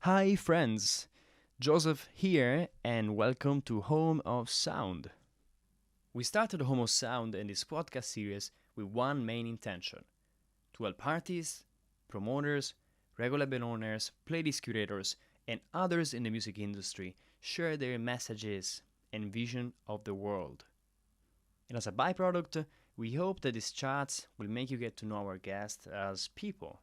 Hi, friends! Joseph here, and welcome to Home of Sound. We started Home of Sound in this podcast series with one main intention: to help artists, promoters, record label owners, playlist curators, and others in the music industry share their messages and vision of the world. And as a byproduct, we hope that these chats will make you get to know our guests as people,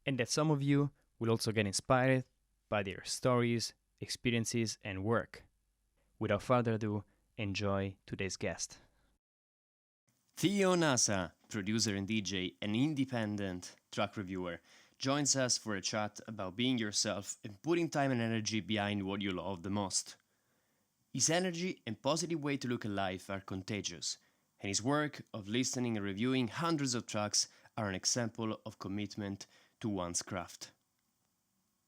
and that some of you will also get inspired by their stories, experiences, and work. Without further ado, enjoy today's guest. Theo Nasa, producer and DJ and independent track reviewer, joins us for a chat about being yourself and putting time and energy behind what you love the most. His energy and positive way to look at life are contagious, and his work of listening and reviewing hundreds of tracks are an example of commitment to one's craft.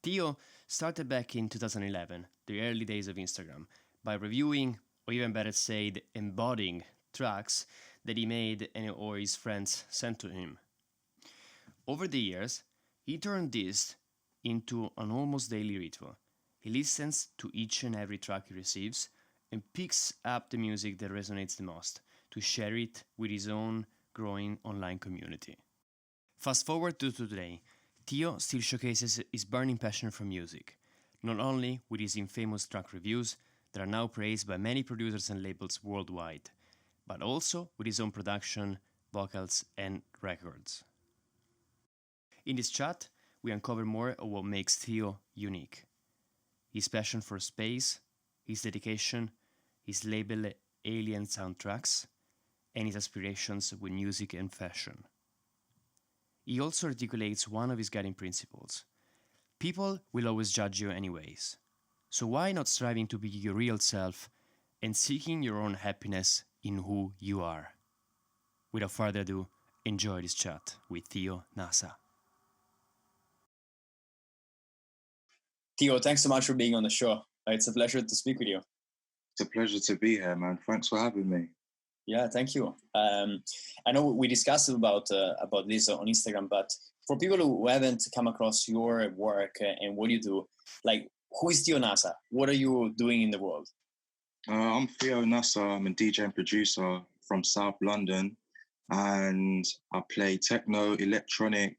Theo started back in 2011, the early days of Instagram, by reviewing, or even better said, embodying tracks that he made and or his friends sent to him. Over the years, he turned this into an almost daily ritual. He listens to each and every track he receives and picks up the music that resonates the most to share it with his own growing online community. Fast forward to today, Theo still showcases his burning passion for music, not only with his infamous track reviews that are now praised by many producers and labels worldwide, but also with his own production, vocals, and records. In this chat, we uncover more of what makes Theo unique: his passion for space, his dedication, his label Alien soundtracks, and his aspirations with music and fashion. He also articulates one of his guiding principles: people will always judge you anyways. So why not striving to be your real self and seeking your own happiness in who you are? Without further ado, enjoy this chat with Theo Nasa. Theo, thanks so much for being on the show. It's a pleasure to speak with you. It's a pleasure to be here, man. Thanks for having me. Yeah, thank you. I know we discussed about this on Instagram, but for people who haven't come across your work and what you do, like, who is Theo Nasa? What are you doing in the world? I'm Theo Nasa. I'm a DJ and producer from South London, and I play techno, electronic,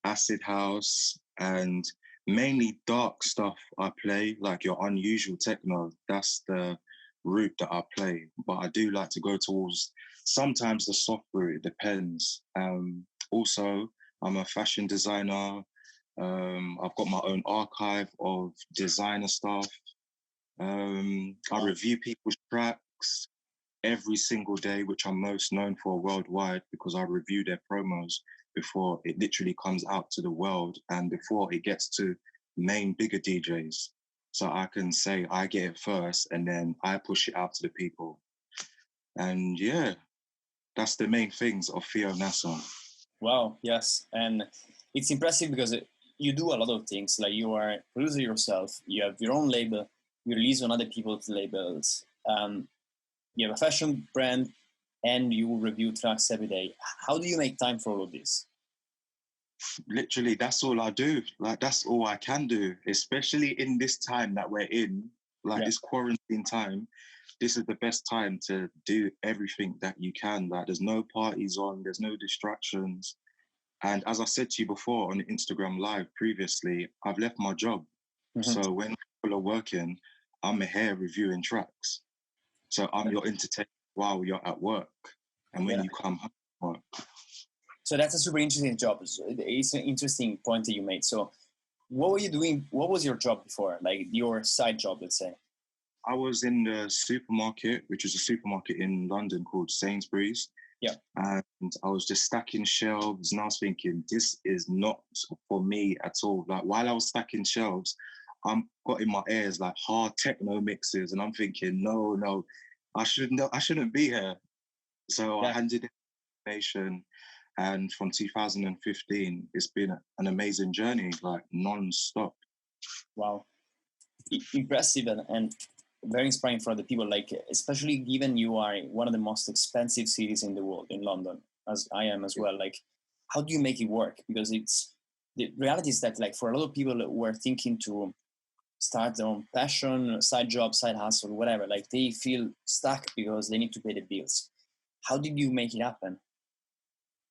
acid house, and mainly dark stuff. I play like your unusual techno. That's the route that I play, but I do like to go towards sometimes the soft route. It depends. Also, I'm a fashion designer. I've got my own archive of designer stuff. I review people's tracks every single day, which I'm most known for worldwide because I review their promos before it literally comes out to the world and before it gets to main bigger DJs. So I can say I get it first and then I push it out to the people. And yeah, that's the main things of Theo Nasa. Wow, yes. And it's impressive because you do a lot of things. Like, you are a producer yourself, you have your own label, you release on other people's labels, you have a fashion brand, and you review tracks every day. How do you make time for all of this? Literally, that's all I do. Like, that's all I can do, especially in this time that we're in, like this quarantine time. This is the best time to do everything that you can. Like, there's no parties on, there's no distractions. And as I said to you before on Instagram Live previously, I've left my job. Mm-hmm. So when people are working, I'm here reviewing tracks. So I'm your entertainer while you're at work. And when you come home, work. So that's a super interesting job. It's an interesting point that you made. So what were you doing? What was your job before? Like, your side job, let's say? I was in the supermarket, which is a supermarket in London called Sainsbury's. Yeah. And I was just stacking shelves, and I was thinking, this is not for me at all. Like, while I was stacking shelves, I'm got in my ears like hard techno mixes, and I'm thinking, no, I shouldn't be here. So I handed in information, and from 2015, it's been an amazing journey, like non-stop. Wow, impressive and very inspiring for other people. Like, especially given you are one of the most expensive cities in the world, in London, as I am as well. Like, how do you make it work? Because the reality is that, like, for a lot of people who are thinking to start their own passion, side job, side hustle, whatever. Like they feel stuck because they need to pay the bills. How did you make it happen?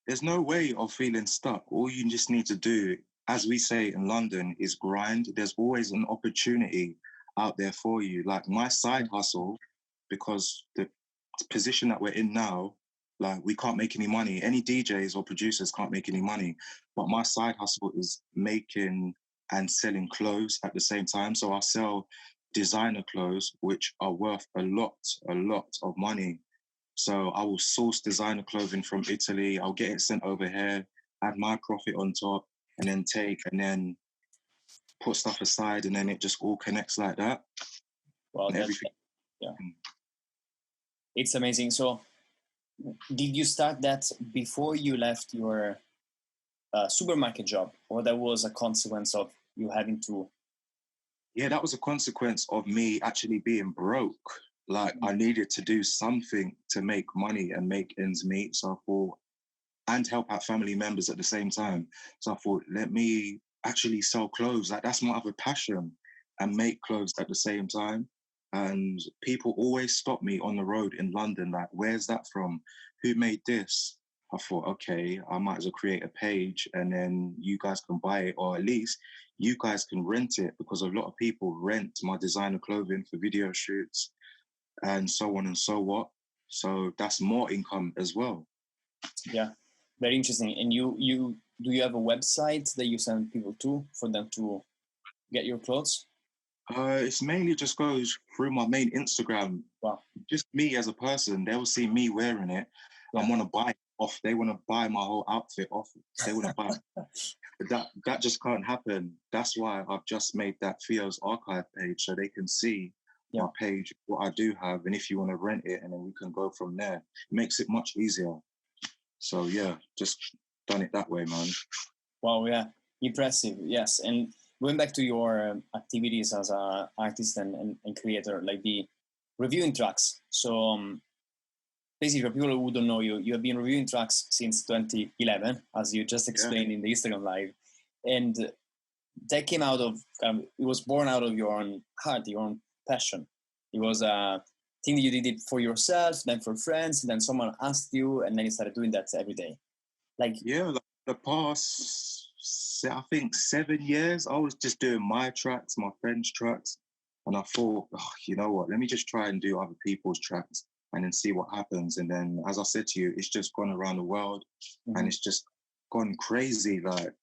There's no way of feeling stuck. All you just need to do, as we say in London, is grind. There's always an opportunity out there for you. Like my side hustle, because the position that we're in now, like we can't make any money. Any DJs or producers can't make any money. But my side hustle is making and selling clothes at the same time. So I sell designer clothes, which are worth a lot of money. So I will source designer clothing from Italy. I'll get it sent over here, add my profit on top, and then put stuff aside, and then it just all connects like that. Well, and everything. Yeah, it's amazing. So, did you start that before you left your supermarket job, or that was a consequence of you having to? Yeah, that was a consequence of me actually being broke. Like I needed to do something to make money and make ends meet. So I thought, and help out family members at the same time. So I thought, let me actually sell clothes. Like that's my other passion, and make clothes at the same time. And people always stop me on the road in London, like, where's that from? Who made this? I thought, okay, I might as well create a page and then you guys can buy it, or at least you guys can rent it, because a lot of people rent my designer clothing for video shoots and so on and so what. So that's more income as well. Yeah, very interesting. And you do you have a website that you send people to for them to get your clothes? It's mainly just goes through my main Instagram. Wow. Just me as a person, they'll see me wearing it and want to buy it off. They want to buy my whole outfit off. They want to buy. That just can't happen. That's why I've just made that Theo's archive page, so they can see my page, what I do have, and if you want to rent it, and then we can go from there. It makes it much easier. So yeah, just done it that way, man. Wow, yeah, impressive. Yes, and going back to your activities as an artist and creator, like the reviewing tracks. So basically, for people who don't know you, you have been reviewing tracks since 2011, as you just explained in the Instagram live, and that came out of it was born out of your own heart, your own passion. It was a thing that you did it for yourself, then for friends, and then someone asked you, and then you started doing that every day. Like the past, I think 7 years, I was just doing my tracks, my friends' tracks, and I thought, oh, you know what? Let me just try and do other people's tracks and then see what happens. And then, as I said to you, it's just gone around the world, and it's just gone crazy. Like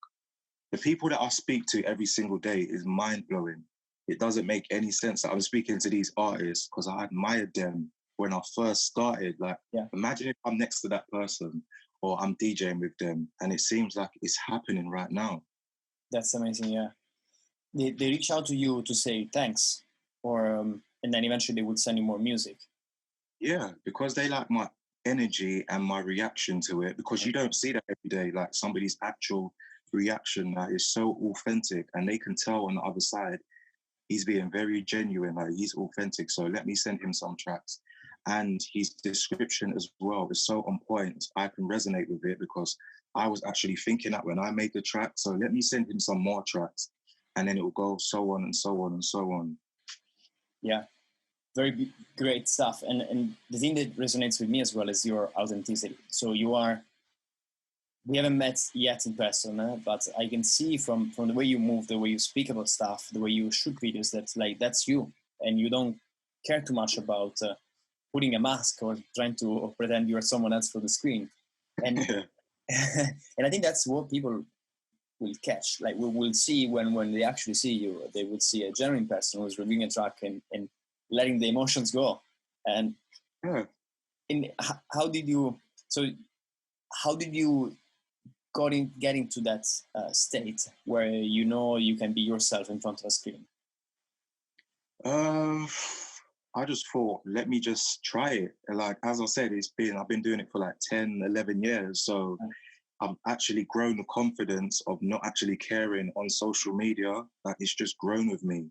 the people that I speak to every single day is mind blowing. It doesn't make any sense that I'm speaking to these artists because I admired them when I first started. Like, imagine if I'm next to that person or I'm DJing with them, and it seems like it's happening right now. That's amazing. Yeah, they reach out to you to say thanks, or and then eventually they would send you more music. Yeah, because they like my energy and my reaction to it, because you don't see that every day, like somebody's actual reaction that is so authentic, and they can tell on the other side he's being very genuine, like he's authentic. So let me send him some tracks. And his description as well is so on point. I can resonate with it because I was actually thinking that when I made the track. So let me send him some more tracks, and then it will go so on and so on and so on. Yeah, very great stuff. And the thing that resonates with me as well is your authenticity. So we haven't met yet in person, but I can see from the way you move, the way you speak about stuff, the way you shoot videos, that like that's you, and you don't care too much about putting a mask or trying to pretend you're someone else for the screen. And and I think that's what people will catch. Like we will see when they actually see you, they will see a genuine person who's reviewing a track and letting the emotions go. And how did you get into that state where you know you can be yourself in front of a screen? I just thought, let me just try it. Like, as I said, I've been doing it for like 10, 11 years. So I've actually grown the confidence of not actually caring on social media. Like, it's just grown with me,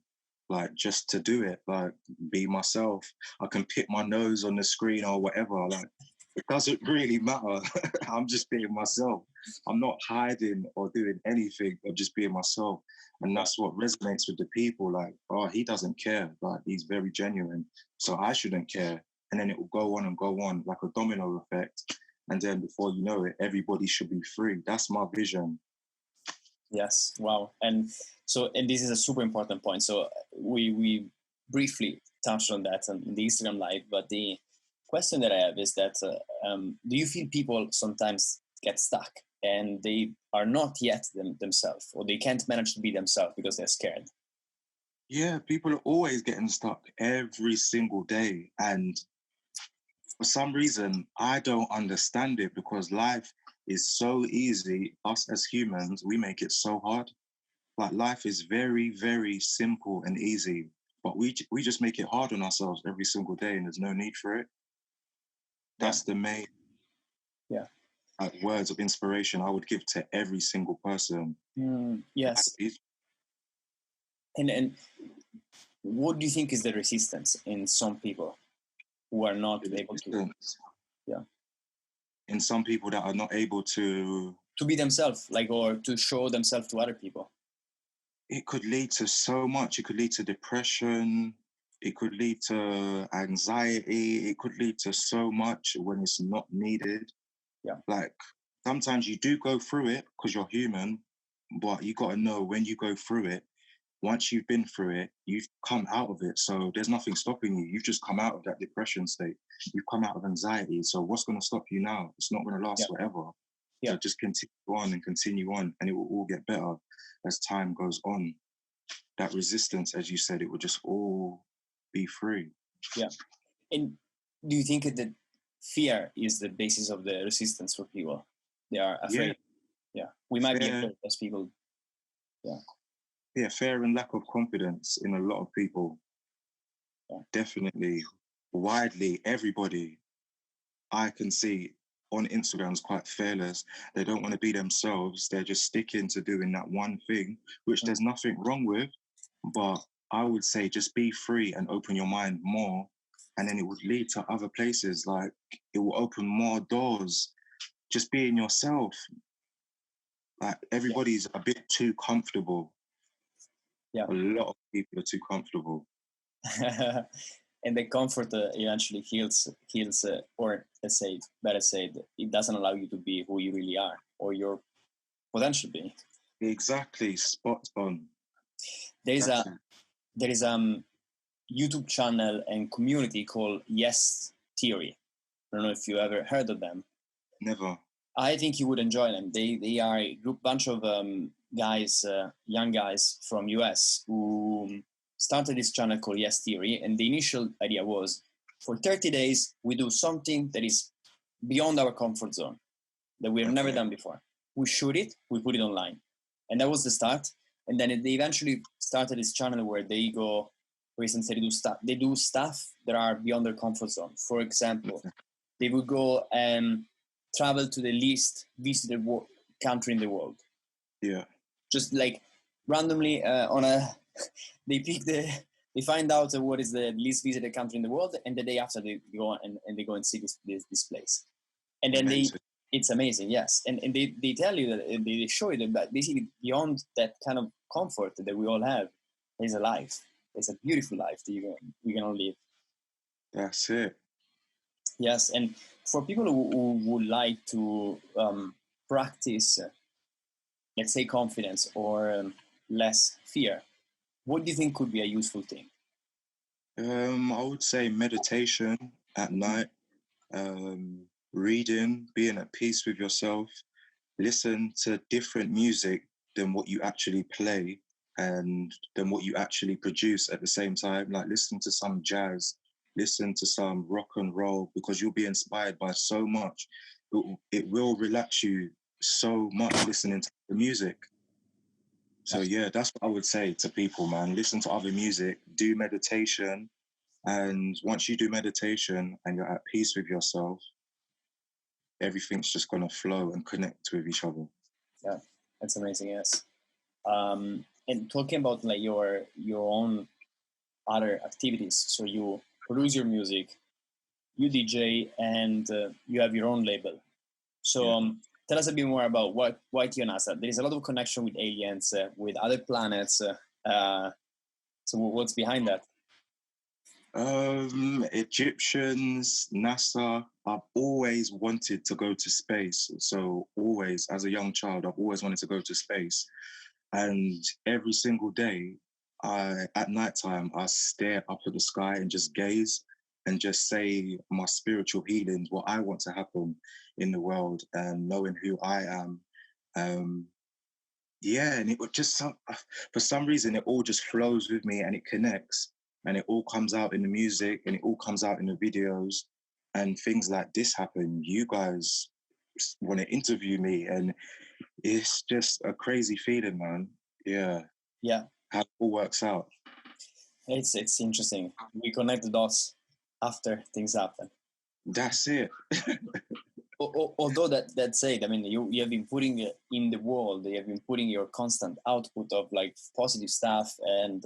like, just to do it, like, be myself. I can pick my nose on the screen or whatever. Like, it doesn't really matter. I'm just being myself. I'm not hiding or doing anything. I'm just being myself. And that's what resonates with the people. Like, oh, he doesn't care. Like, he's very genuine. So I shouldn't care. And then it will go on like a domino effect. And then before you know it, everybody should be free. That's my vision. Yes. Wow. And this is a super important point. So we briefly touched on that in the Instagram live, but the question that I have is that do you feel people sometimes get stuck and they are not yet themselves, or they can't manage to be themselves because they're scared? Yeah, people are always getting stuck every single day. And for some reason, I don't understand it, because life is so easy. Us as humans, we make it so hard. Like, life is very, very simple and easy, but we just make it hard on ourselves every single day, and there's no need for it. That's the main words of inspiration I would give to every single person. Yes. And what do you think is the resistance in some people who are not able to? Yeah. In some people that are not able to be themselves, like, or to show themselves to other people. It could lead to so much. It could lead to depression. It could lead to anxiety. It could lead to so much when it's not needed. Yeah. Like, sometimes you do go through it because you're human, but you got to know when you go through it, once you've been through it, you've come out of it. So there's nothing stopping you. You've just come out of that depression state. You've come out of anxiety. So what's going to stop you now? It's not going to last forever. So just continue on, and it will all get better as time goes on. That resistance, as you said, it will just all be free. Yeah. And do you think that fear is the basis of the resistance for people? They are afraid. Yeah. We might be afraid as people. Yeah. Yeah, fear and lack of confidence in a lot of people. Yeah. Definitely, widely, everybody I can see on Instagram is quite fearless. They don't want to be themselves. They're just sticking to doing that one thing, which there's nothing wrong with. But I would say just be free and open your mind more, and then it would lead to other places. Like, it will open more doors. Just being yourself. Like, everybody's a bit too comfortable. Yeah. A lot of people are too comfortable. And the comfort eventually heals, or let's say, better said, it doesn't allow you to be who you really are, or your potential being. Exactly, spot on. There is YouTube channel and community called HoS Theory. I don't know if you ever heard of them. Never. I think you would enjoy them. They are a bunch of guys, young guys from US, who started this channel called HoS Theory. And the initial idea was, for 30 days, we do something that is beyond our comfort zone, that we've never done before. We shoot it, we put it online. And that was the start. And then they eventually started this channel where they go, for instance, they do stuff that are beyond their comfort zone. For example, they would go and travel to the least visited country in the world. Yeah. Just like randomly they find out what is the least visited country in the world, and the day after they go and see this place. And then it's amazing, yes. And they tell you that, they show you that basically beyond that kind of comfort that we all have, there's a life. It's a beautiful life that we can all live. That's it. Yes, and for people who would like to practice, let's say, confidence or less fear, what do you think could be a useful thing? I would say meditation at night, reading, being at peace with yourself, listen to different music than what you actually play and than what you actually produce at the same time. Like, listen to some jazz, listen to some rock and roll, because you'll be inspired by so much. It will relax you so much listening to the music. So yeah, that's what I would say to people, man. Listen to other music, do meditation. And once you do meditation and you're at peace with yourself, everything's just going to flow and connect with each other. Yeah, that's amazing, yes. And talking about like your own other activities, so you produce your music, you DJ, and you have your own label. So tell us a bit more about why Theo Nasa. There is a lot of connection with aliens, with other planets. So what's behind that? Egyptians, NASA. I've always wanted to go to space. So always, as a young child, I've always wanted to go to space. And every single day, at nighttime, I stare up at the sky and just gaze and just say my spiritual healings, what I want to happen in the world, and knowing who I am. And it would just, for some reason, it all just flows with me and it connects, and it all comes out in the music and it all comes out in the videos, and things like this happen. You guys want to interview me, and it's just a crazy feeling, man. Yeah. How it all works out. It's interesting. We connect the dots after things happen. That's it. Although that said, I mean, you have been putting in the world, you have been putting your constant output of like positive stuff and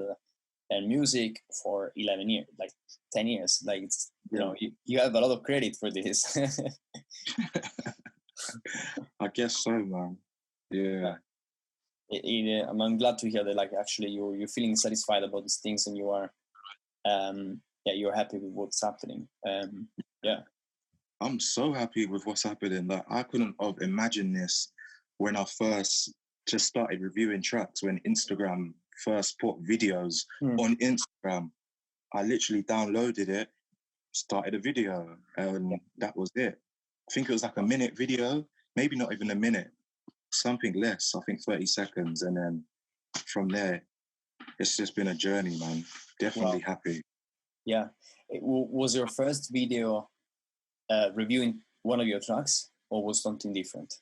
music for 11 years, like 10 years. Like, it's, you know, you have a lot of credit for this. I guess so, man. Yeah. I'm glad to hear that, like, actually you're feeling satisfied about these things, and you are you're happy with what's happening. I'm so happy with what's happening. Like, I couldn't have imagined this when I first just started reviewing tracks, when Instagram first put videos on Instagram. I literally downloaded it, started a video, and that was it. I think it was like a minute video, maybe not even a minute, something less, I think 30 seconds. And then from there, it's just been a journey, man. Definitely happy. Yeah. Was your first video reviewing one of your tracks, or was something different?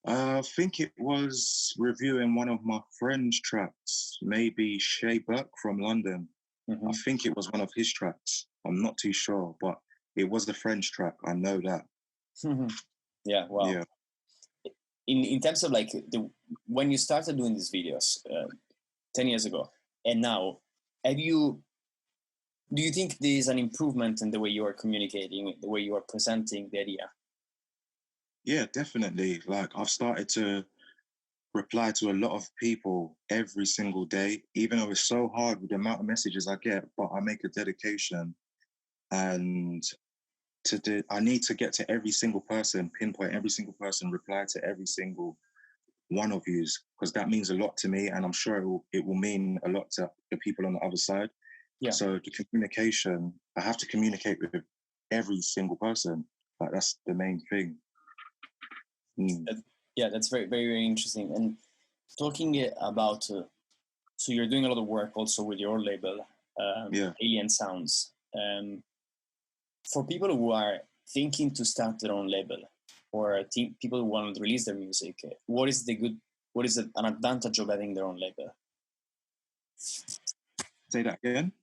I think it was reviewing one of my friend's tracks, maybe Shay Burke from London. I think it was one of his tracks. I'm not too sure, but it was the French track. I know that. Yeah, wow. Yeah. In terms of like when you started doing these videos 10 years ago and now, do you think there is an improvement in the way you are communicating, the way you are presenting the idea? Yeah, definitely. Like, I've started to reply to a lot of people every single day, even though it's so hard with the amount of messages I get, but I make a dedication, and I need to get to every single person, pinpoint every single person, reply to every single one of yous, because that means a lot to me, and I'm sure it will mean a lot to the people on the other side. Yeah. So the communication, I have to communicate with every single person. Like, that's the main thing. Yeah, that's very, very, very interesting. And talking about, so you're doing a lot of work also with your label, Alien Sounds. For people who are thinking to start their own label, or people who want to release their music, what is an advantage of having their own label? Say that again.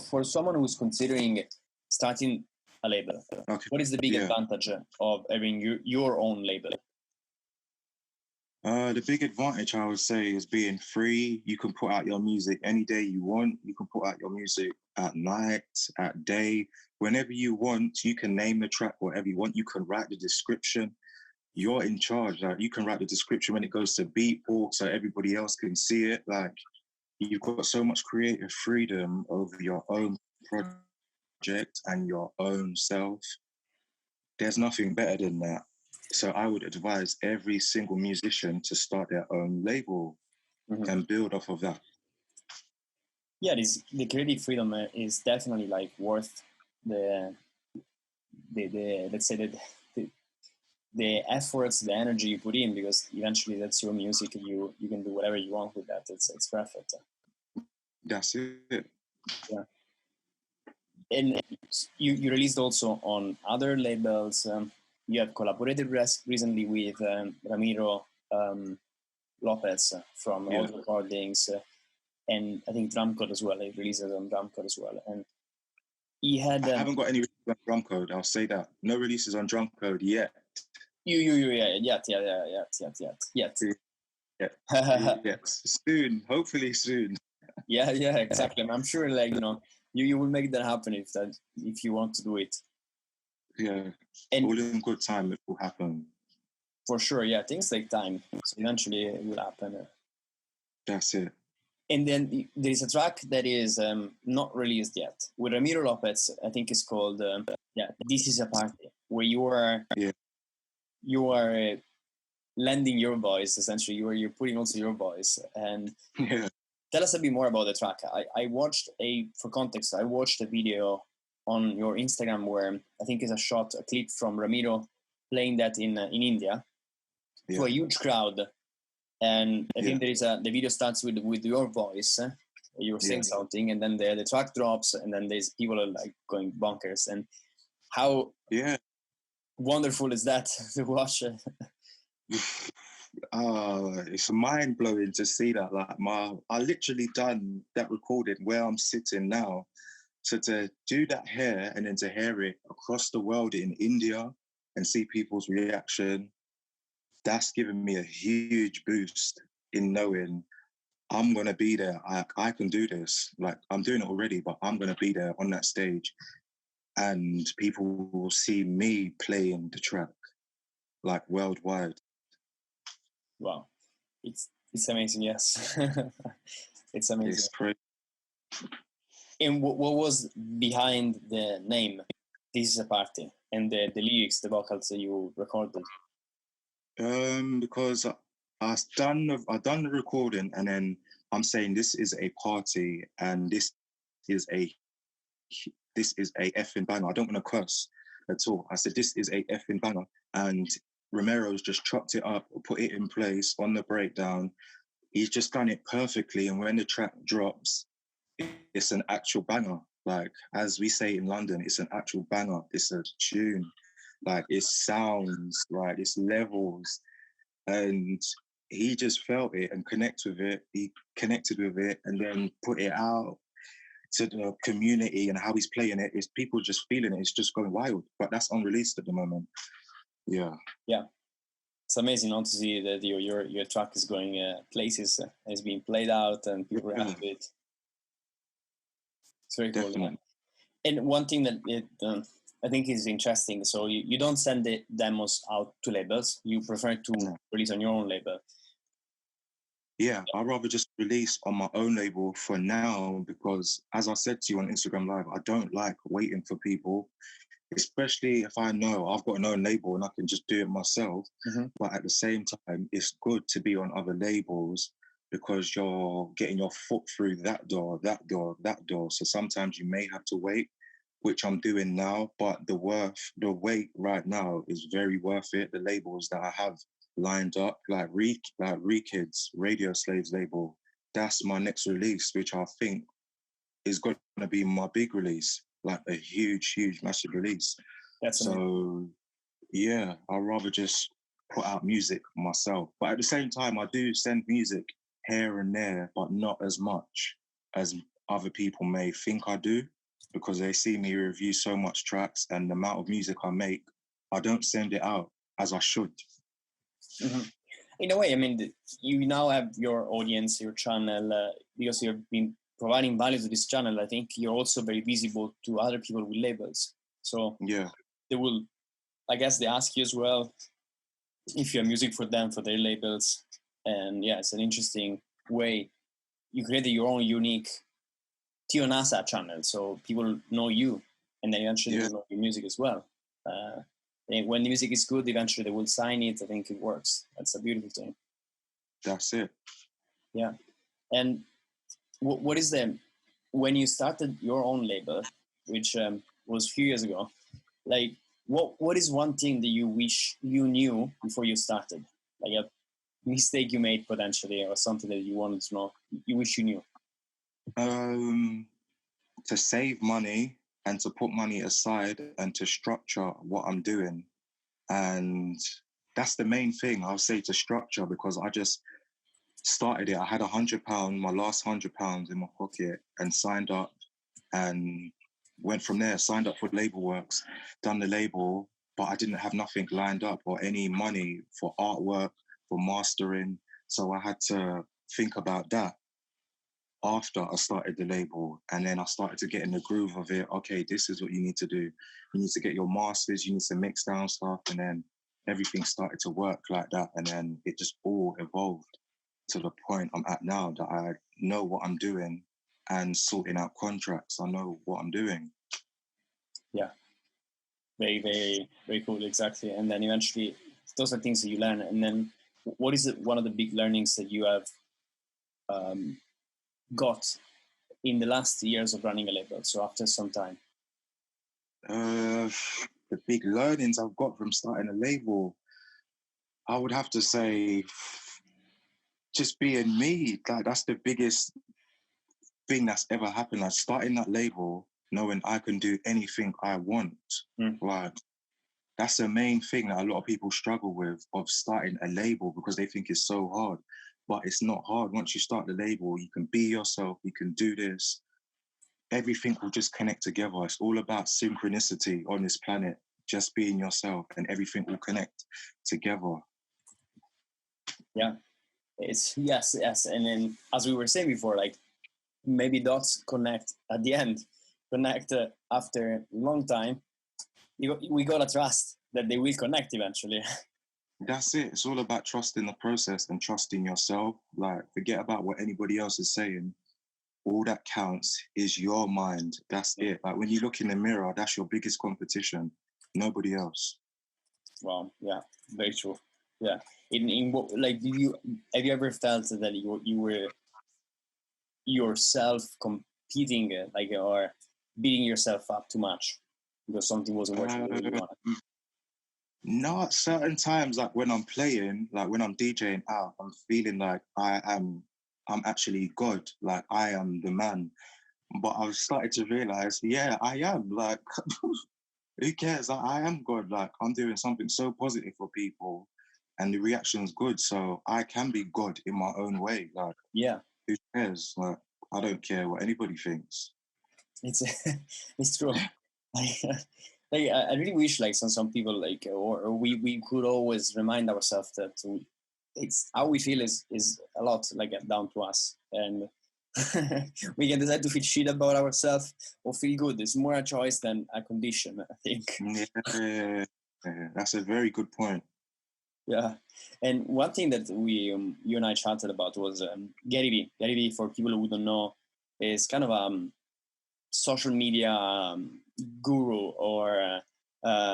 For someone who's considering starting a label, what is the big advantage of having your own label? The big advantage, I would say, is being free. You can put out your music any day you want. You can put out your music at night, at day, whenever you want. You can name the track whatever you want. You can write the description. You're in charge. Like, you can write the description when it goes to Beatport, so everybody else can see it. Like, you've got so much creative freedom over your own project and your own self. There's nothing better than that. So I would advise every single musician to start their own label and build off of that. Yeah, the creative freedom is definitely like worth the let's say the efforts, the energy you put in, because eventually that's your music. You can do whatever you want with that. It's perfect. That's it. Yeah. And you released also on other labels. You have collaborated recently with Ramiro Lopez from Old Recordings, and I think Drumcode as well. He released it on Drumcode as well. And he had... I haven't got any releases on Drumcode, I'll say that. No releases on Drumcode yet. Yet. Yes, soon, hopefully soon. Yeah, exactly. I'm sure, like, you know, You will make that happen if you want to do it. Yeah, And all in good time, it will happen. for sure, yeah, things take time, so eventually it will happen. That's it. And then there is a track that is not released yet with Ramiro Lopez. I think it's called "This Is a Party," where you are lending your voice. Essentially, you're putting also your voice. And tell us a bit more about the track. I watched for context, I watched a video on your Instagram where I think it's a clip from Ramiro playing that in India to a huge crowd. And I think the video starts with your voice. You're saying something, and then the track drops, and then there's people are like going bonkers. And how wonderful is that to watch? It's mind blowing to see that. Like I literally done that recording where I'm sitting now. So to do that here and then to hear it across the world in India and see people's reaction, that's given me a huge boost in knowing I'm going to be there. I can do this. Like, I'm doing it already, but I'm going to be there on that stage. And people will see me playing the track, like, worldwide. Wow. It's amazing, yes. It's amazing. It's crazy. And what was behind the name, This Is a Party, and the lyrics, the vocals that you recorded? Because I've done the recording, and then I'm saying this is a party, and this is a effing banger. I don't want to curse at all. I said this is a effing banger, and Ramiro's just chopped it up, put it in place on the breakdown. He's just done it perfectly, and when the track drops, it's an actual banger. Like, as we say in London, it's an actual banger. It's a tune. Like, it sounds right, it's levels. And he just felt it and connected with it. He connected with it and then put it out to the community, and how he's playing it is people just feeling it. It's just going wild. But that's unreleased at the moment. Yeah. Yeah. It's amazing not to see that your track is going places, it's being played out, and people react to it. It's very cool. Yeah. And one thing that I think is interesting, so you don't send the demos out to labels. You prefer to release on your own label. Yeah, I'd rather just release on my own label for now, because as I said to you on Instagram Live, I don't like waiting for people, especially if I know I've got an own label and I can just do it myself. Mm-hmm. But at the same time, it's good to be on other labels because you're getting your foot through that door. So sometimes you may have to wait, which I'm doing now, but the wait right now is very worth it. The labels that I have lined up, like Rekids, Radio Slaves label, that's my next release, which I think is going to be my big release, like a huge, massive release. That's amazing. So, yeah, I'd rather just put out music myself. But at the same time, I do send music here and there, but not as much as other people may think I do, because they see me review so much tracks, and the amount of music I make, I don't send it out as I should. Mm-hmm. In a way, I mean, you now have your audience, your channel, because you've been providing value to this channel. I think you're also very visible to other people with labels. So yeah, they will, I guess they ask you as well if you have music for them, for their labels. And yeah, it's an interesting way. You created your own unique Theo Nasa channel, so people know you, and they eventually will know your music as well. And when the music is good, eventually they will sign it. I think it works. That's a beautiful thing. That's it. Yeah. And what is when you started your own label, which was a few years ago, like what is one thing that you wish you knew before you started? Like a mistake you made potentially, or something that you wanted to know, you wish you knew? To save money and to put money aside and to structure what I'm doing. And that's the main thing. I'll say to structure, because I just started it. I had £100, my last £100 in my pocket, and signed up and went from there, signed up for Label Works, done the label, but I didn't have nothing lined up or any money for artwork, for mastering. So I had to think about that. after I started the label, and then I started to get in the groove of it. Okay, this is what you need to do. You need to get your masters, you need to mix down stuff, and then everything started to work like that. And then it just all evolved to the point I'm at now, that I know what I'm doing and sorting out contracts. I know what I'm doing. Yeah. Very, very, very cool. Exactly. And then eventually those are things that you learn. And then what is one of the big learnings that you have got in the last years of running a label? So after some time. The big learnings I've got from starting a label, I would have to say just being me. Like, that's the biggest thing that's ever happened. Like, starting that label, knowing I can do anything I want. Like, that's the main thing that a lot of people struggle with, of starting a label, because they think it's so hard. But it's not hard. Once you start the label, you can be yourself, you can do this. Everything will just connect together. It's all about synchronicity on this planet, just being yourself, and everything will connect together. Yeah, it's yes. And then, as we were saying before, like, maybe dots connect at the end, connect after a long time. We gotta trust that they will connect eventually. That's it. It's all about trusting the process and trusting yourself. Like, forget about what anybody else is saying. All that counts is your mind. That's it. Like, when you look in the mirror, that's your biggest competition. Nobody else. Wow. Yeah. Very true. Yeah. In what, like, have you ever felt that you were yourself competing, like, or beating yourself up too much because something wasn't working the way you wanted? No, at certain times, like when I'm playing, like when I'm DJing out, I'm feeling like I'm actually God. Like, I am the man. But I've started to realize, yeah, I am. Like, who cares? Like, I am God. Like, I'm doing something so positive for people, and the reaction's good. So I can be God in my own way. Like, Yeah, who cares? Like, I don't care what anybody thinks. it's it's true. Like, I really wish, like, some people, like, or we could always remind ourselves that it's how we feel is a lot, like, down to us, and we can decide to feel shit about ourselves or feel good. It's more a choice than a condition, I think. Yeah, that's a very good point. Yeah, and one thing that you and I chatted about was Gary Vee. Gary Vee, for people who don't know, is kind of social media guru, or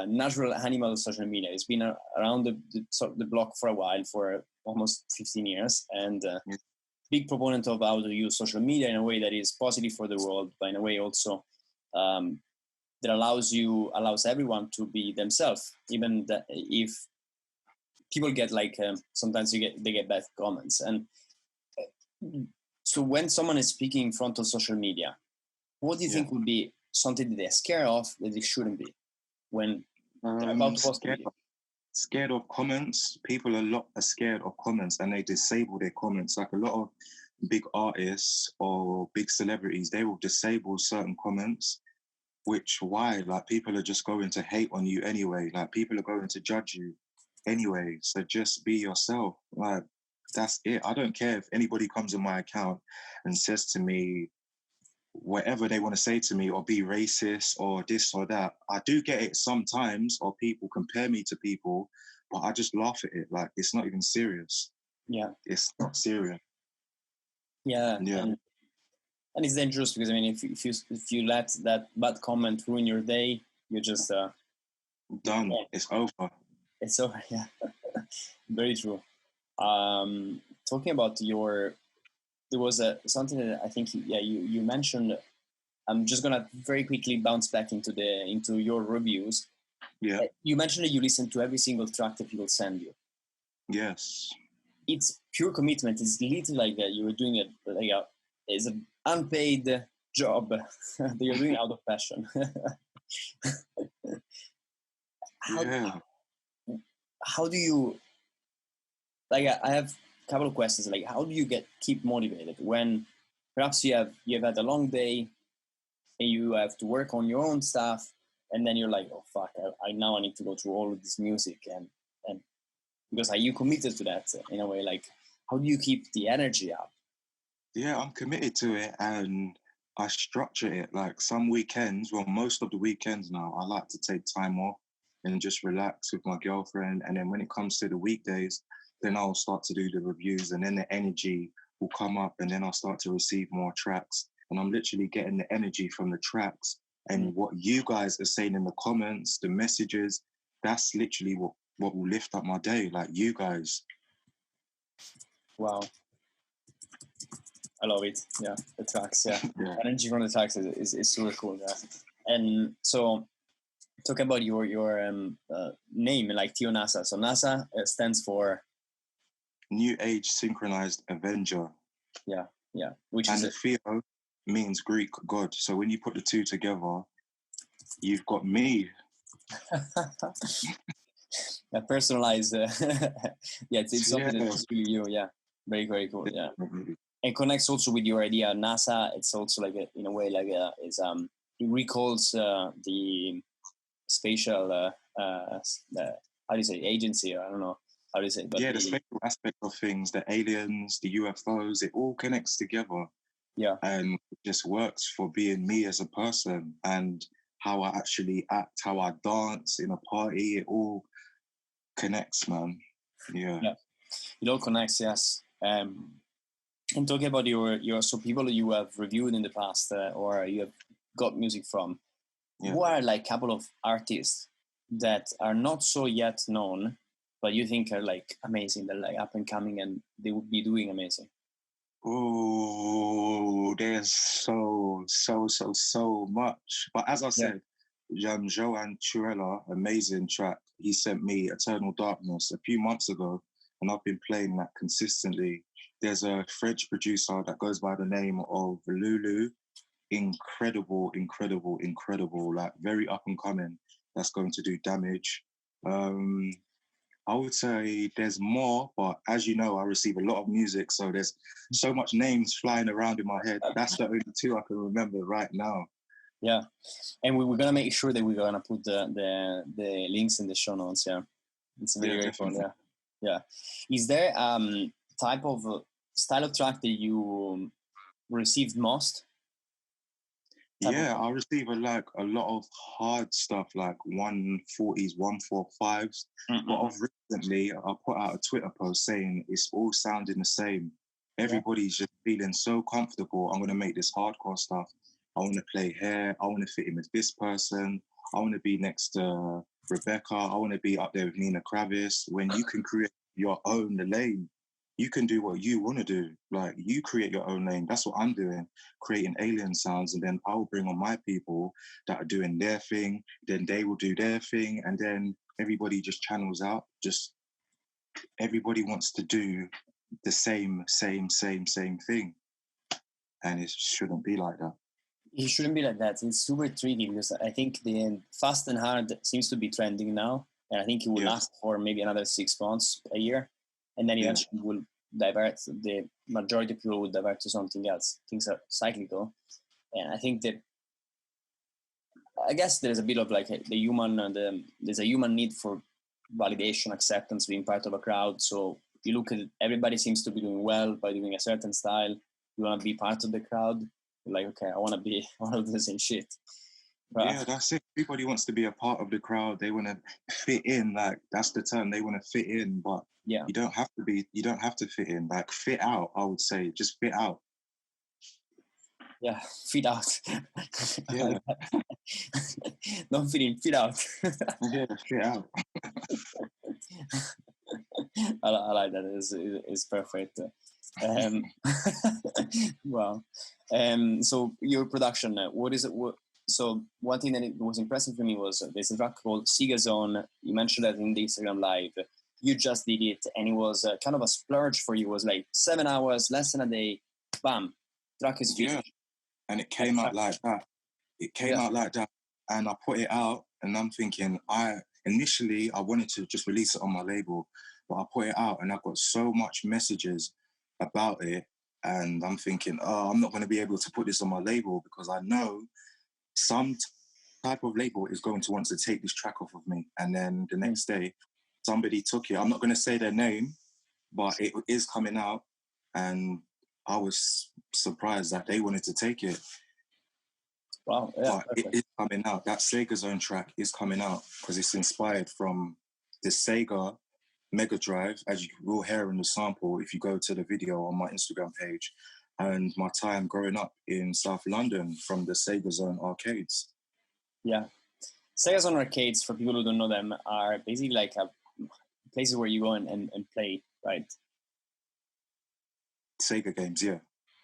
natural animal social media. It's been around the block for a while, for almost 15 years, and big proponent of how to use social media in a way that is positive for the world, but in a way also that allows everyone to be themselves, even if people get, like, sometimes they get bad comments. And so when someone is speaking in front of social media, what do you think would be something that they're scared of that they shouldn't be when they're about to post a video? Scared of comments. People are scared of comments, and they disable their comments. Like, a lot of big artists or big celebrities, they will disable certain comments. Which, why? Like, people are just going to hate on you anyway. Like, people are going to judge you anyway. So just be yourself. Like, that's it. I don't care if anybody comes in my account and says to me whatever they want to say to me, or be racist or this or that. I do get it sometimes, or people compare me to people, but I just laugh at it. Like, it's not even serious. Yeah. It's not serious. Yeah. Yeah. And it's dangerous, because I mean, if you let that bad comment ruin your day, you're just done. Yeah. It's over. It's over. Yeah. Very true. Talking about there was something that I think you mentioned. I'm just gonna very quickly bounce back into your reviews. Yeah. You mentioned that you listen to every single track that people send you. Yes. It's pure commitment. It's literally like that. You were doing it like it's an unpaid job that you're doing out of passion. How do you, like, I have a couple of questions. Like, how do you keep motivated when perhaps you have had a long day and you have to work on your own stuff, and then you're like, oh fuck, I now need to go through all of this music, and because you committed to that in a way. Like, how do you keep the energy up? Yeah, I'm committed to it, and I structure it. Like some weekends, well, most of the weekends now, I like to take time off and just relax with my girlfriend. And then when it comes to the weekdays, then I'll start to do the reviews, and then the energy will come up, and then I'll start to receive more tracks. And I'm literally getting the energy from the tracks and what you guys are saying in the comments, the messages. That's literally what will lift up my day. Like you guys. Wow. I love it. Yeah, the tracks. Yeah, Yeah. energy from the tracks is super cool. Yeah, and so talk about your name, like Theo Nasa. So Nasa stands for New Age Synchronized Avenger. yeah, which And is Theo means Greek god. So when you put the two together, you've got me. a personalized. Yeah, it's something Yeah. that's really you. Yeah, very very cool. Yeah, Definitely. and connects also with your idea. NASA. It's also like in a way like is it recalls the spatial how do you say agency, or I don't know how do you say it, but Yeah, the spatial aspect of things, the aliens, the UFOs, it all connects together. yeah, And it just works for being me as a person and how I actually act, how I dance in a party. It all connects, man. Yeah. it all connects. Yes. And talking about your so people you have reviewed in the past or you have got music from, Yeah. who are like a couple of artists that are not so yet known, but you think are like amazing, they're like up and coming and they would be doing amazing? Oh, there's so much. But as I Yeah. said, Joanne Churella, amazing track. He sent me Eternal Darkness a few months ago, and I've been playing that consistently. There's a French producer that goes by the name of Lulu. Incredible, like very up and coming. That's going to do damage. I would say there's more, but as you know, I receive a lot of music, so there's so much names flying around in my head. That's the only two I can remember right now. Yeah, and we're gonna make sure that we're gonna put the links in the show notes. Yeah, it's very cool. Definitely. Yeah. Is there type of style of track that you received most? Yeah, I receive a lot of hard stuff like 140s, 145s. But recently, I put out a Twitter post saying it's all sounding the same. Everybody's just feeling so comfortable. I'm gonna make this hardcore stuff. I want to play hair. I want to fit in with this person. I want to be next to Rebecca. I want to be up there with Nina Kravis. When you can create your own lane, you can do what you want to do. Like you create your own lane. That's what I'm doing, creating alien sounds, and then I'll bring on my people that are doing their thing. Then they will do their thing, and then everybody just channels out. Just everybody wants to do the same thing, and it shouldn't be like that. It shouldn't be like that. It's super tricky because I think the fast and hard seems to be trending now, and I think it will last for maybe another 6 months, a year, and then eventually will divert. The majority of people will divert to something else. Things are cyclical, and I think that I guess there's a bit of like the human, there's a human need for validation, acceptance, being part of a crowd. So if you look at it, everybody seems to be doing well by doing a certain style. You want to be part of the crowd. You're like, okay, I want to be one of the same shit. But, yeah, that's it. Everybody wants to be a part of the crowd. They want to fit in. Like that's the term. They want to fit in, but yeah, you don't have to be. You don't have to fit in. Like fit out. I would say just fit out. Yeah, fit out. Yeah. Don't fit in, fit out. Yeah, fit out. I like that. It's perfect. Wow. So your production, what is it? So one thing that it was impressive to me was there's a track called Siga Zone. You mentioned that in the Instagram live. You just did it, and it was kind of a splurge for you. It was like 7 hours, less than a day. Bam, track is finished. Yeah, and it came out like that. It came out like that, and I put it out, and I'm thinking, initially I wanted to just release it on my label, but I put it out, and I got so much messages about it, and I'm thinking, oh, I'm not going to be able to put this on my label because I know some type of label is going to want to take this track off of me, and then the next day, somebody took it. I'm not going to say their name, but it is coming out, and I was surprised that they wanted to take it. Wow, yeah, But it is coming out. That Sega Zone track is coming out because it's inspired from the Sega Mega Drive, as you will hear in the sample if you go to the video on my Instagram page, and my time growing up in South London from the Sega Zone arcades. Yeah. Sega Zone arcades, for people who don't know them, are basically like places where you go and play, right? Sega games, yeah.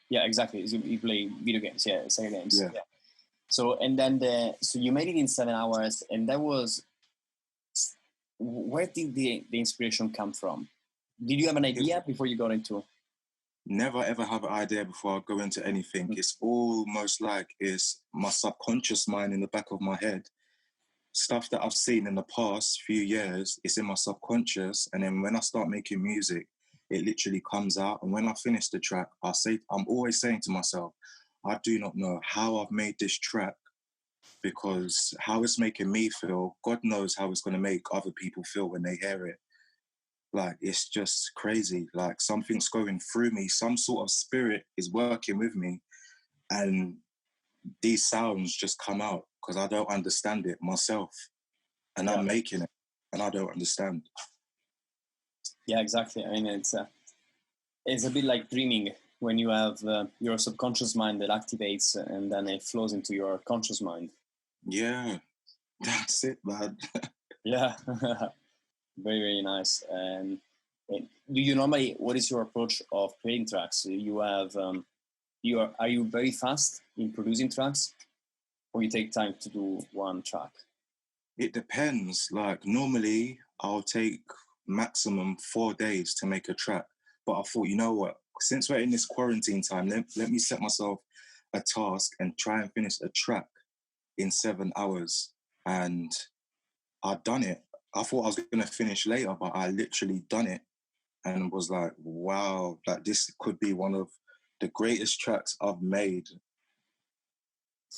Yeah, exactly. So you play video games, yeah, Sega games. Yeah. Yeah. So, and then so you made it in 7 hours, and that was, where did the inspiration come from? Did you have an idea before you got into? Never ever have an idea before I go into anything. It's almost like it's my subconscious mind in the back of my head. Stuff that I've seen in the past few years, it's in my subconscious. And then when I start making music, it literally comes out. And when I finish the track, I'm always saying to myself, I do not know how I've made this track, because how it's making me feel, God knows how it's going to make other people feel when they hear it. Like, it's just crazy. Like, something's going through me. Some sort of spirit is working with me. And these sounds just come out because I don't understand it myself. And I'm making it, and I don't understand. Yeah, exactly. I mean, it's a bit like dreaming, when you have your subconscious mind that activates and then it flows into your conscious mind. Yeah, that's it, man. Yeah, very, very nice. And do you normally, what is your approach of creating tracks? You have, are you very fast in producing tracks, or you take time to do one track? It depends. Like, normally I'll take maximum 4 days to make a track. But I thought, you know what? Since we're in this quarantine time, let me set myself a task and try and finish a track in 7 hours. And I've done it. I thought I was going to finish later, but I literally done it and was like, wow, like this could be one of the greatest tracks I've made.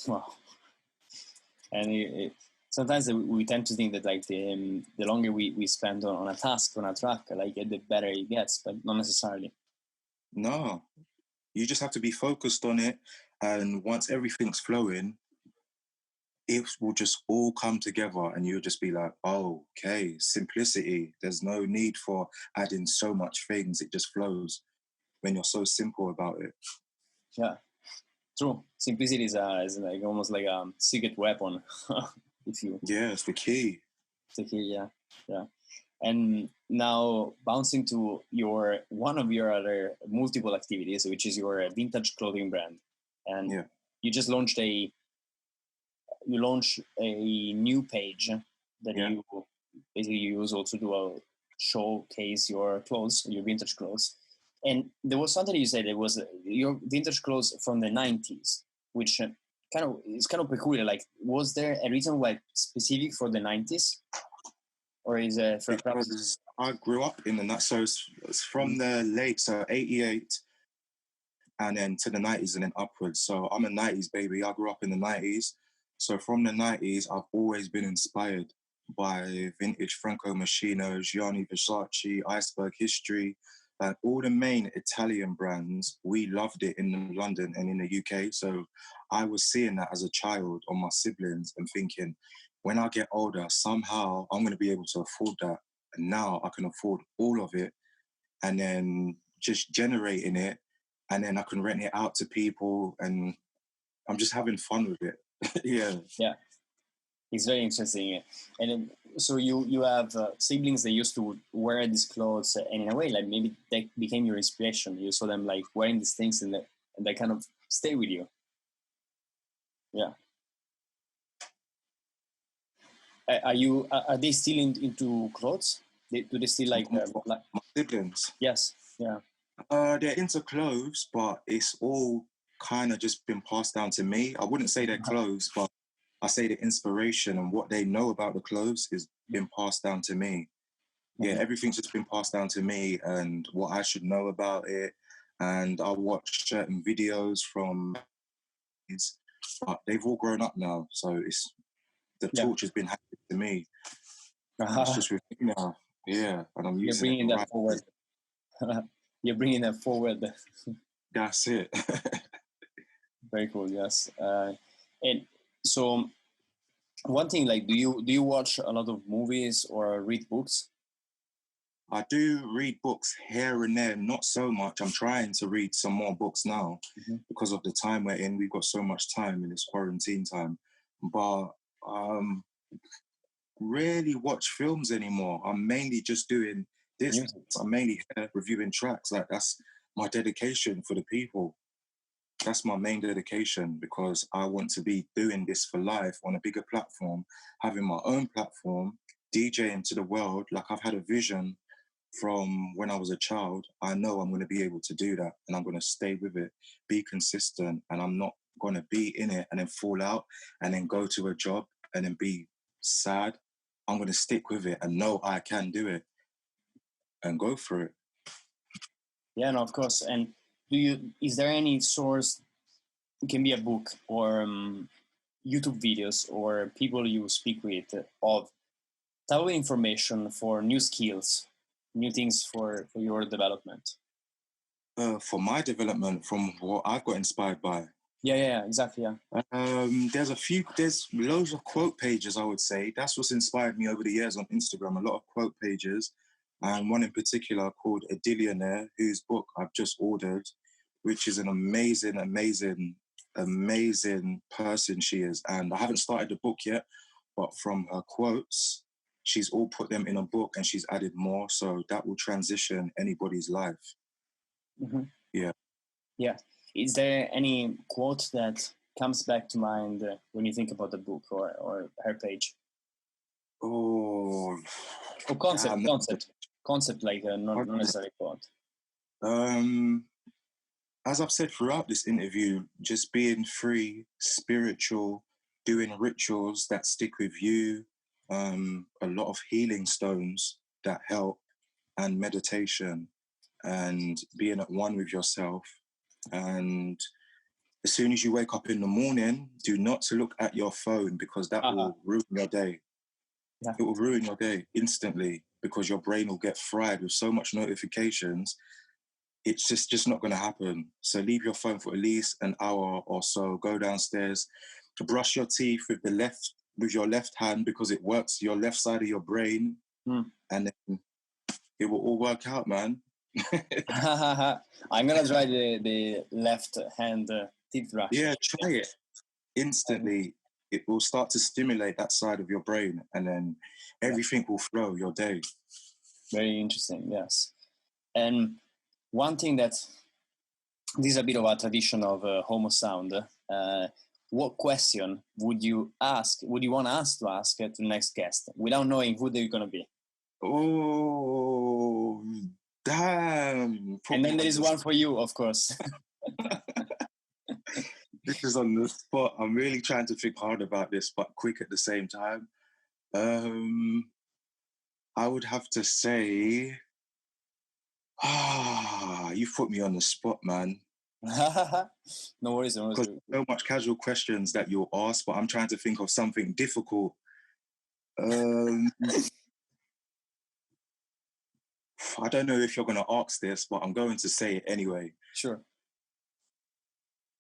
Wow. And sometimes we tend to think that, like, the longer we spend on a task, on a track, like, the better it gets, but not necessarily. No, you just have to be focused on it. And once everything's flowing, it will just all come together and you'll just be like, oh, okay, simplicity. There's no need for adding so much things. It just flows when you're so simple about it. Yeah, true. Simplicity is like almost like a secret weapon. If you. Yeah, it's the key. It's the key, yeah. And now bouncing to one of your other multiple activities, which is your vintage clothing brand. And you just launched a new page that you basically use also to showcase your clothes, your vintage clothes. And there was something you said, it was your vintage clothes from the 90s, which it's kind of peculiar. Like, was there a reason why specific for the 90s? Or is it for because I grew up in the 90s, so it's from the late, so 88 and then to the 90s and then upwards. So I'm a 90s baby. I grew up in the 90s. So from the 90s, I've always been inspired by vintage Franco Moschino, Gianni Versace, Iceberg History, like all the main Italian brands. We loved it in London and in the UK. So I was seeing that as a child on my siblings and thinking, when I get older, somehow I'm going to be able to afford that. And now I can afford all of it, and then just generating it, and then I can rent it out to people, and I'm just having fun with it. Yeah. It's very interesting. And so you have siblings that used to wear these clothes, and in a way, like, maybe they became your inspiration. You saw them, like, wearing these things, and they kind of stay with you. Yeah. Are they still into clothes? Do they still like my siblings? Yes. Yeah. They're into clothes, but it's all kind of just been passed down to me. I wouldn't say they're clothes, but I say the inspiration and what they know about the clothes is been passed down to me. Yeah, everything's just been passed down to me and what I should know about it. And I watch certain videos from, but they've all grown up now, so the torch has been handed to me. It's just with me now. Yeah, and I'm using You're bringing it that forward. You're bringing that forward. That's it. Very cool. Yes. And so one thing, like, do you watch a lot of movies or read books? I do read books here and there, not so much. I'm trying to read some more books now because of the time we're in. We've got so much time in this quarantine time. But rarely watch films anymore. I'm mainly just doing this. Music. I'm mainly here reviewing tracks. Like, that's my dedication for the people. That's my main dedication, because I want to be doing this for life on a bigger platform, having my own platform, DJing to the world. Like, I've had a vision from when I was a child. I know I'm going to be able to do that, and I'm going to stay with it, be consistent, and I'm not going to be in it and then fall out and then go to a job and then be sad. I'm going to stick with it and know I can do it and go for it. Yeah, no, of course. And is there any source? It can be a book or YouTube videos or people you speak with of type of information for new skills, new things for your development. For my development, from what I've got inspired by. Yeah, exactly. Yeah. There's loads of quote pages, I would say. That's what's inspired me over the years on Instagram, a lot of quote pages. And one in particular called A Dillionaire, whose book I've just ordered, which is an amazing, amazing, amazing person she is. And I haven't started the book yet, but from her quotes, she's all put them in a book and she's added more. So that will transition anybody's life. Mm-hmm. Yeah. Is there any quote that comes back to mind when you think about the book or her page? Or concept, like not necessarily quote. As I've said throughout this interview, just being free, spiritual, doing rituals that stick with you, a lot of healing stones that help, and meditation, and being at one with yourself. And as soon as you wake up in the morning, do not to look at your phone, because that will ruin your day. Yeah. It will ruin your day instantly, because your brain will get fried with so much notifications. It's just not going to happen. So leave your phone for at least an hour or so. Go downstairs, brush your teeth with your left hand, because it works your left side of your brain, and then it will all work out, man. I'm gonna try the left hand teeth brush. Yeah, try it instantly. It will start to stimulate that side of your brain, and then everything will flow your day. Very interesting, yes. And one thing that this is a bit of a tradition of HoS Sound. What question would you want us to ask to the next guest without knowing who they're gonna be? Oh, damn! And then there is one for you, of course. This is on the spot. I'm really trying to think hard about this, but quick at the same time. I would have to say, you put me on the spot, man. No worries. Because so much casual questions that you'll ask, but I'm trying to think of something difficult. I don't know if you're going to ask this, but I'm going to say it anyway. Sure.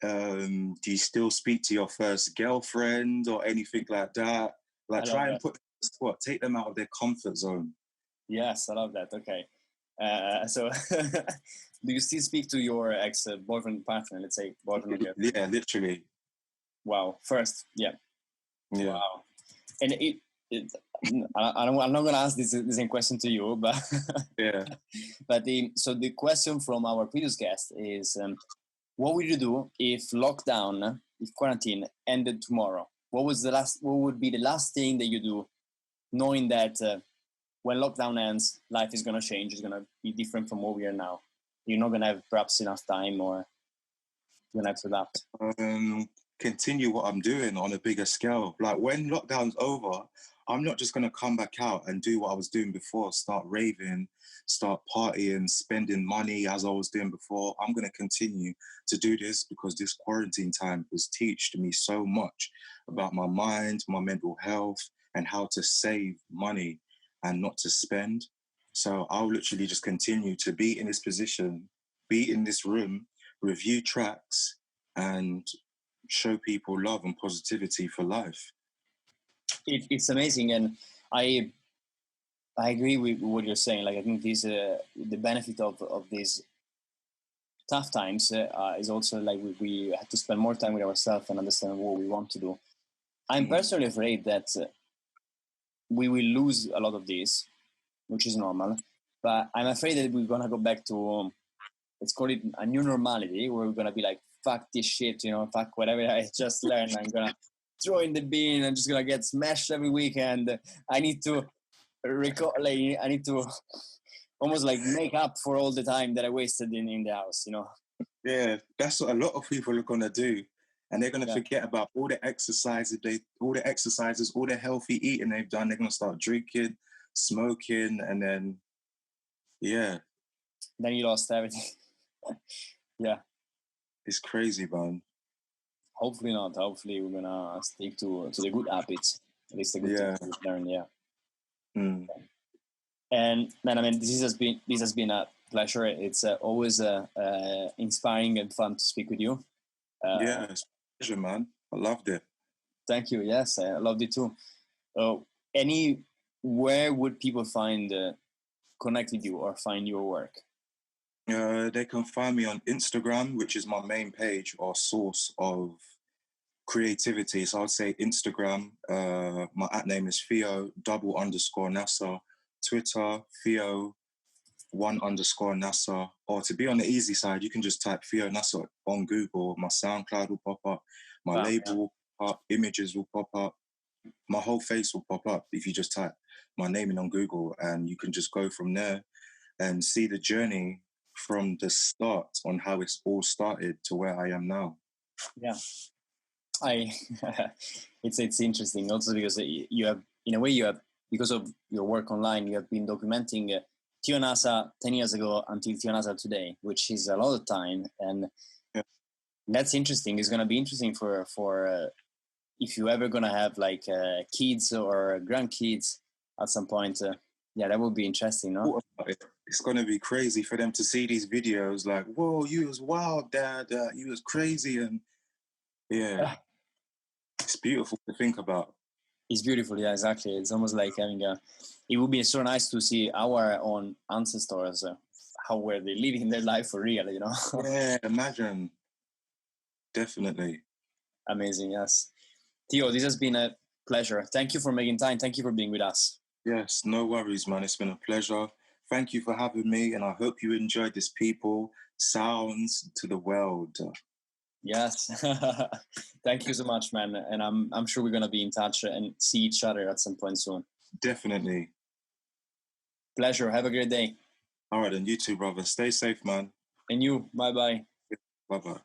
Do you still speak to your first girlfriend or anything like that? Like, try and take them out of their comfort zone. Yes, I love that. Okay. So do you still speak to your ex-boyfriend partner, let's say boyfriend? Yeah, literally. Wow. First, yeah. Wow. And I'm not going to ask this same question to you, but yeah. But so the question from our previous guest is, what would you do if quarantine ended tomorrow? What would be the last thing that you do, knowing that when lockdown ends, life is going to change. It's going to be different from where we are now. You're not going to have perhaps enough time, or you're going to have to adapt. Continue what I'm doing on a bigger scale. Like, when lockdown's over, I'm not just going to come back out and do what I was doing before, start raving, start partying, spending money as I was doing before. I'm going to continue to do this, because this quarantine time has taught me so much about my mind, my mental health, and how to save money and not to spend. So I'll literally just continue to be in this position, be in this room, review tracks, and show people love and positivity for life. It's amazing, and I agree with what you're saying. Like, I think this the benefit of these tough times is also like we have to spend more time with ourselves and understand what we want to do. I'm personally afraid that we will lose a lot of this, which is normal. But I'm afraid that we're gonna go back to let's call it a new normality, where we're gonna be like, fuck this shit, fuck whatever I just learned. I'm gonna throw in the bin. I'm just gonna get smashed every weekend. I need to I need to almost like make up for all the time that I wasted in the house. Yeah, that's what a lot of people are gonna do, and they're gonna forget about all the exercises, all the healthy eating they've done. They're gonna start drinking, smoking, and then then you lost everything. Yeah, it's crazy, man. Hopefully not. Hopefully we're gonna stick to the good habits. At least the good things we've learned. Yeah. And man, I mean, this has been a pleasure. It's always inspiring and fun to speak with you. It's a pleasure, man. I loved it. Thank you. Yes, I loved it too. Where would people connect with you or find your work? They can find me on Instagram, which is my main page or source of creativity. So I'd say Instagram. My @name is Theo _Nasa. Twitter, Theo _Nasa. Or to be on the easy side, you can just type Theo Nasa on Google. My SoundCloud will pop up. My label will pop up. Images will pop up. My whole face will pop up if you just type my name in on Google, and you can just go from there and see the journey from the start on how it's all started to where I am now. Yeah, it's interesting also because you have, in a way, because of your work online, you have been documenting Theo Nasa 10 years ago until Theo Nasa today, which is a lot of time, and that's interesting. It's gonna be interesting for if you ever gonna have like kids or grandkids at some point. That would be interesting, no? It's going to be crazy for them to see these videos like, whoa, you was wild, Dad. You was crazy. And it's beautiful to think about. It's beautiful. Yeah, exactly. It's almost like having it would be so nice to see our own ancestors, how were they living their life for real, Yeah, imagine. Definitely. Amazing. Yes. Theo, this has been a pleasure. Thank you for making time. Thank you for being with us. Yes, no worries, man. It's been a pleasure. Thank you for having me, and I hope you enjoyed this People Sounds to the World. Yes. Thank you so much, man. And I'm sure we're gonna be in touch and see each other at some point soon. Definitely. Pleasure. Have a great day. All right, and you too, brother. Stay safe, man. And you. Bye-bye. Bye-bye.